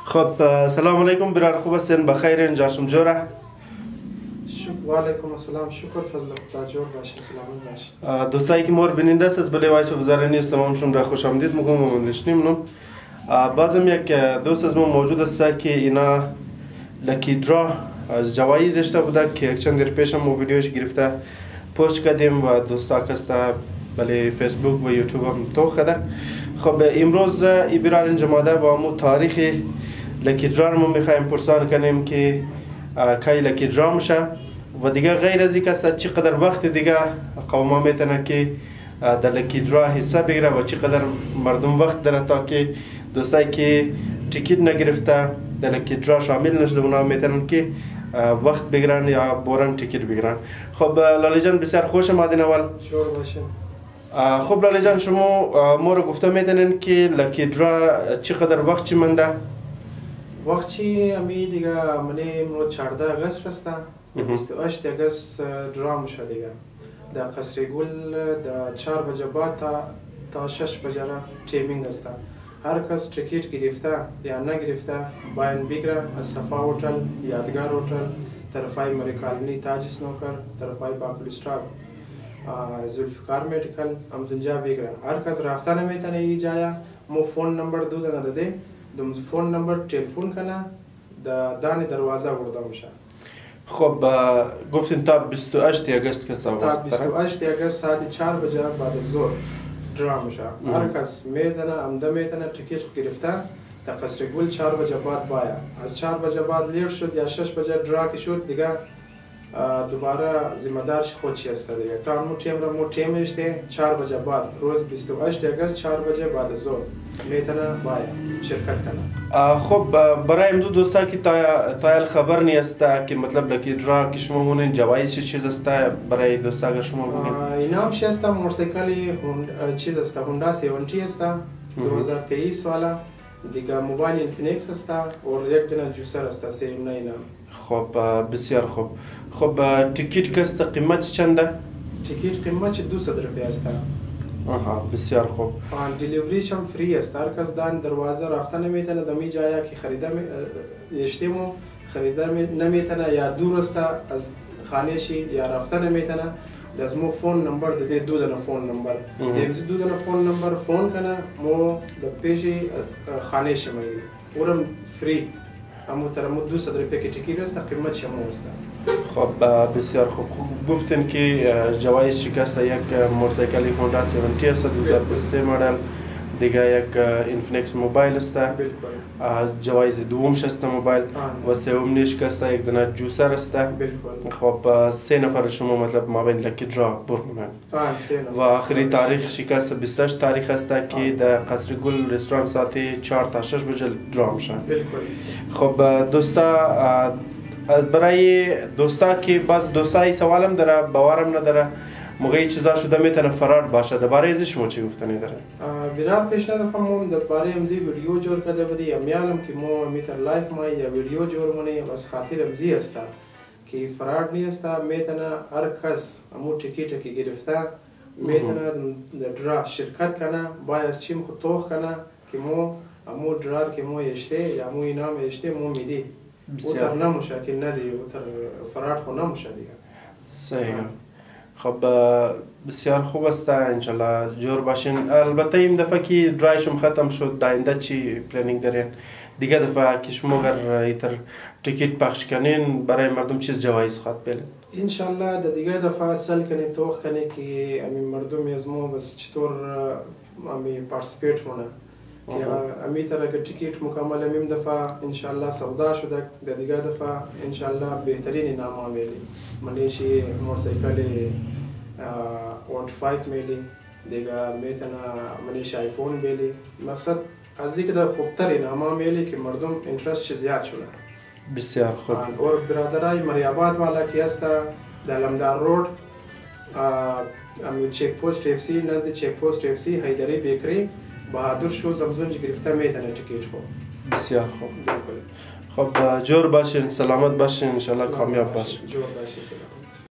خب سلام علیکم برار، خوب هستین؟ بخیرین؟ جاشم جوره؟ و علیکم السلام، شکر فضل خدا، جور باشین، سلامت باشین. دوستایی که مور بیننده است از بله وایس وزاره نیست تمامشون را خوش آمدید میگم و من نشنیم. بازم یک دوست از ما موجود است که اینا لکی درا از جوایز اشته بوده که یک چند دیر پیش هم ویدیوش گرفته پست کردیم و دوستا کسته بله فیسبوک و یوتیوب هم توخ کرده. خب امروز ای برار اینجا ماده با همون تاریخ لکی درا رو میخوایم پرسان کنیم که کی لکی درا میشه و دیگه غیر از این است چقدر وقت دیگه قوما میتونه که در لکی درا حصه بگیره و چقدر مردم وقت داره تا که دوستایی که تیکیت نگرفته در لکی درا شامل نشده اونا میتونن که وقت بگیرن یا برن تیکیت بگیرن. خب لالی جان بسیار خوش آمدین اول. شور باشین. خب لالی جان شما ما رو گفته میتونین که لکی درا چقدر وقت چی منده؟ وقتی امی دیگه منی امروز 14 اگست هسته، 28 اگست درا میشه دیگه در قصر گل در 4 بجه بعد تا 6 بجه را تیمینگ هسته. هر کس تیکیت گرفته یا نگرفته باید بگیره از صفا هتل، یادگار هتل، طرفای مریکالنی تاج سنوکر، طرفای باکلستراب، زولفکار مدیکل همزنجا بگیره. هر کس رفته نمیتونه ای جایا مو فون نمبر دو داده دم فون نمبر تلفن کنه دانی دروازه ورده میشه. خب گفتین تا 28 اگست که ساعت تا 28 اگست ساعت 4 بجه بعد ظهر درا میشه. هر کس میتونه عمده میتونه تیکیت گرفته در قصر گل 4 بجه بعد باید. از 4 بجه بعد لیر شد یا 6 بجه درا که شد دیگه دوباره ذمه دارش خودشی است دیگه. تا مو تیم را مو تیمش ده 4 بجه بعد روز 28 اگست 4 بجه بعد ظهر میتونه باید شرکت کنه. خب برای امروز دوستا که تا خبر نیست که مطلب لکی درا که شما مونین جوایز چیز است برای دوستا اگر شما بگین؟ اینام چی است؟ موتورسیکلی چیز است، هوندا 70 است 2023 والا، دیگه موبایل اینفینکس است و یک دونه جوسر است 39. خب بسیار خوب. خب تیکیت کست قیمت چنده؟ تیکیت قیمت 200 روپیه است. بسیار خوب. دیلیوریش هم فری است. هر کس دان دروازه رفته نمیتونه دمی جایی که خریده یشتیمو خریده نمیتونه یا دور است از خانهشی یا رفته نمیتونه از مو فون نمبر ده دو دونه فون نمبر دیمز دو دونه فون نمبر فون کنه مو د پیجی خانهش میگی اورم فری امو ترمو 200 روپیه که تیکیت است قیمت شما است. خب بسیار خوب. گفتین که جوایز شکست یک موتورسیکل هوندا 70 است 2023 مدل، دیگه یک اینفینکس موبایل است. جوایز دوم شست موبایل و سوم نیش کست یک دونه جوسر است. خب 3 نفر شما مطلب ما بین لکی درا برمونن و آخری تاریخ شکست 28 تاریخ است که در قصر گل رستوران ساعت 4 تا 6 بجه درا میشن. خب دوستا برای دوستا که باز دوستای سوالم داره باورم نداره موقعی چیزا شده میتونه فراد باشه، درباره ازش شما چی گفتنی داره؟ برای پیشنهاد فهمم درباره امزی ویدیو جور کرده بودی یا میالم که مو میتر لایف ما یا ویدیو جور مونی بس خاطر امزی است که فراد نیست. میتونه هر کس امو تیکیت که گرفته میتونه درا شرکت کنه باید چیم خود توخ کنه که مو امو درار که مو اشته یا مو اینام اشته مو میدی اوتر نموشه که ندی اوتر فراد خود نموشه دیگه. صحیح. خب بسیار خوب است انشالله جور باشین. البته این دفعه که درایشم ختم شد داینده چی پلنینگ دارین؟ دیگه دفعه که شما اگر ایتر تیکیت پخش کنین برای مردم چیز جوایز خواهد بلد؟ انشالله در دیگه دفعه سل کنی توخ کنی که امی مردم از ما بس چطور امی پارسپیت مونه که امی طرح که تیکیت مکمل امیم دفعه انشالله سودا شده در دیگه دفعه انشالله بهترین انعام آمیلی منیشی موتورسیکل 15 میلی دیگه میتونه منیش آیفون بیلی. مقصد از دیگه در خوبترین انعام آمیلی که مردم انترست زیاد شده. بسیار خوب. اور برادرای مریاباد والا که است در لمدار رود چک پوست اف سی نزد چک پوست اف سی حیدری بیکری بهادر شو زمزونج گرفته میتونه تیکیت خو. بسیار خوب. خب جور باشین، سلامت باشین، انشالله کامیاب باشین. جور باشین.